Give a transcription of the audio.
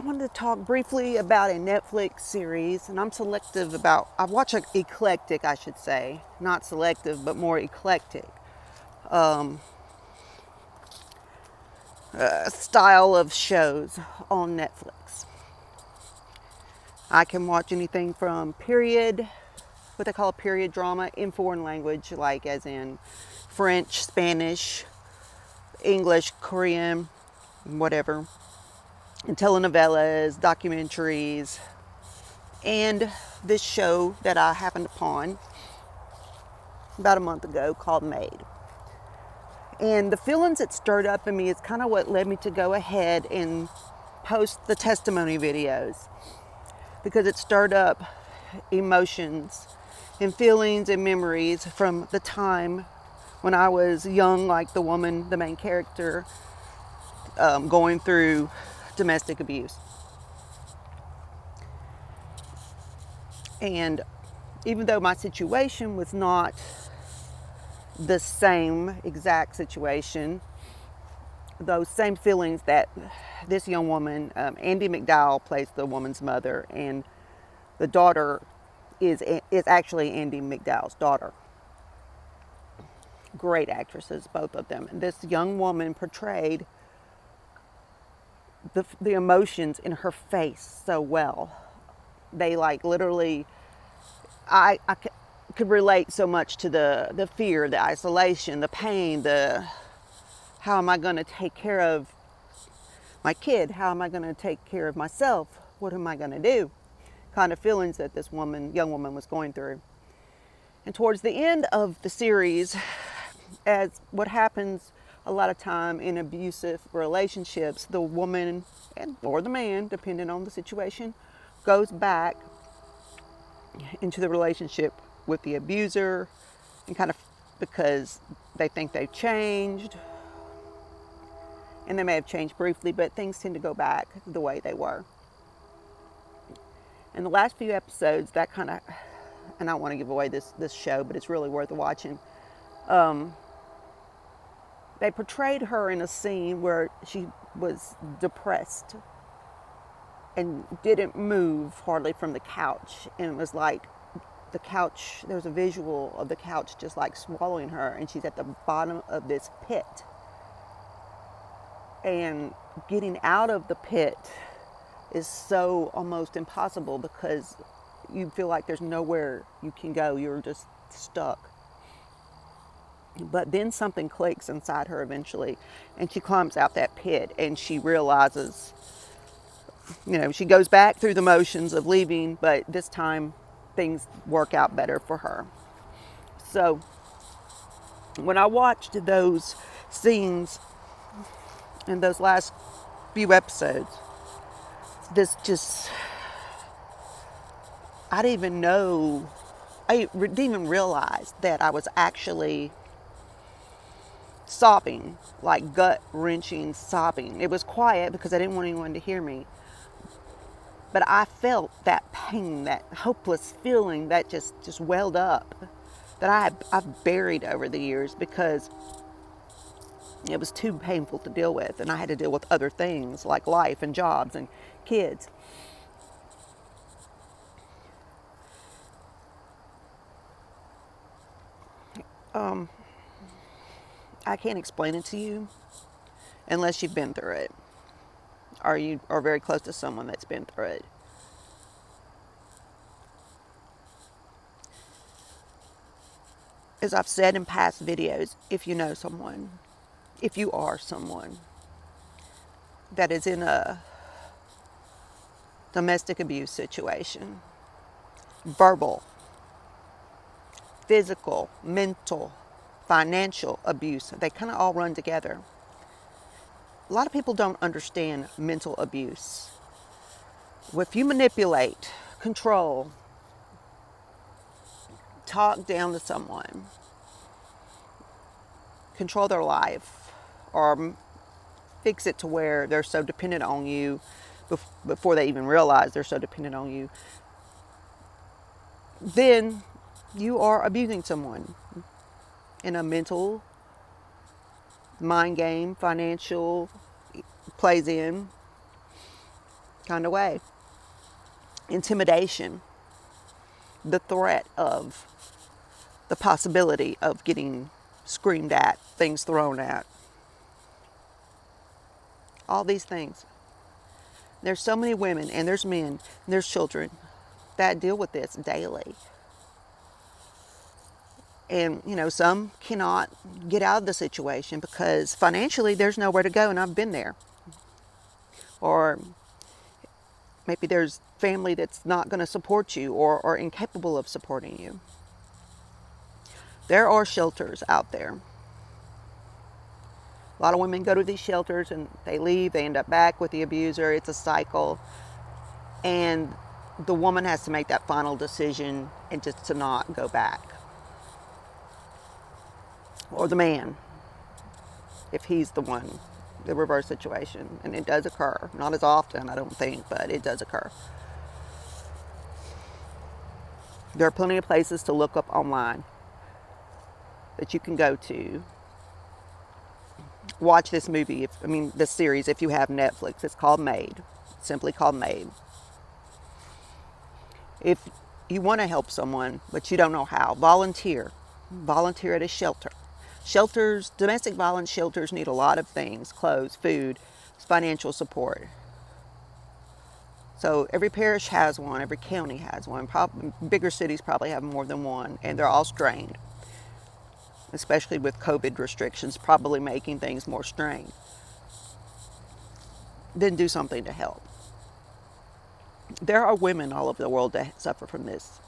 I wanted to talk briefly about a Netflix series, and I'm selective about, I watch eclectic, I should say, not selective, but more eclectic style of shows on Netflix. I can watch anything from period, what they call a period drama in foreign language, like as in French, Spanish, English, Korean, whatever, and telenovelas, documentaries, and this show that I happened upon about a month ago called Maid. And the feelings it stirred up in me is kind of what led me to go ahead and post the testimony videos, because it stirred up emotions and feelings and memories from the time when I was young, like the woman, the main character, going through domestic abuse. And even though my situation was not the same exact situation, those same feelings that this young woman, Andie MacDowell plays the woman's mother, and the daughter is actually Andie MacDowell's daughter. Great actresses, both of them. And this young woman portrayed the emotions in her face so well. They like literally, I could relate so much to the fear, the isolation, the pain, the how am I going to take care of my kid? How am I going to take care of myself? What am I going to do? Kind of feelings that this young woman was going through. And towards the end of the series, as what happens a lot of time in abusive relationships, the woman or the man, depending on the situation, goes back into the relationship with the abuser, and kind of because they think they've changed, and they may have changed briefly, but things tend to go back the way they were. In the last few episodes, that kind of, and I don't want to give away this show, but it's really worth watching. They portrayed her in a scene where she was depressed and didn't move hardly from the couch, and it was like the couch, there was a visual of the couch just like swallowing her, and she's at the bottom of this pit, and getting out of the pit is so almost impossible because you feel like there's nowhere you can go. You're just stuck. But then something clicks inside her eventually, and she climbs out that pit, and she realizes, she goes back through the motions of leaving, but this time things work out better for her. So when I watched those scenes in those last few episodes, I didn't even realize that I was actually sobbing, like gut-wrenching sobbing. It was quiet because I didn't want anyone to hear me. But I felt that pain, that hopeless feeling that just welled up, that I've buried over the years because it was too painful to deal with, and I had to deal with other things like life and jobs and kids. I can't explain it to you unless you've been through it, or you are very close to someone that's been through it. As I've said in past videos, if you know someone, if you are someone that is in a domestic abuse situation, verbal, physical, mental, financial abuse, they kind of all run together. A lot of people don't understand mental abuse. If you manipulate, control, talk down to someone, control their life, or fix it to where they're so dependent on you before they even realize they're so dependent on you, then you are abusing someone in a mental, mind game, financial, plays in, kind of way. Intimidation, the threat of the possibility of getting screamed at, things thrown at. All these things. There's so many women, and there's men, and there's children that deal with this daily. And, some cannot get out of the situation because financially there's nowhere to go, and I've been there. Or maybe there's family that's not going to support you or incapable of supporting you. There are shelters out there. A lot of women go to these shelters and they leave, they end up back with the abuser. It's a cycle. And the woman has to make that final decision and just to not go back. Or the man, if he's the one, the reverse situation. And it does occur. Not as often, I don't think, but it does occur. There are plenty of places to look up online that you can go to. Watch this movie, this series, if you have Netflix. It's called Maid. Simply called Maid. If you want to help someone, but you don't know how, volunteer. Volunteer at a shelter. Shelters, domestic violence shelters need a lot of things: clothes, food, financial support. So every parish has one, every county has one. Bigger cities probably have more than one, and they're all strained, especially with COVID restrictions probably making things more strained. Then do something to help. There are women all over the world that suffer from this.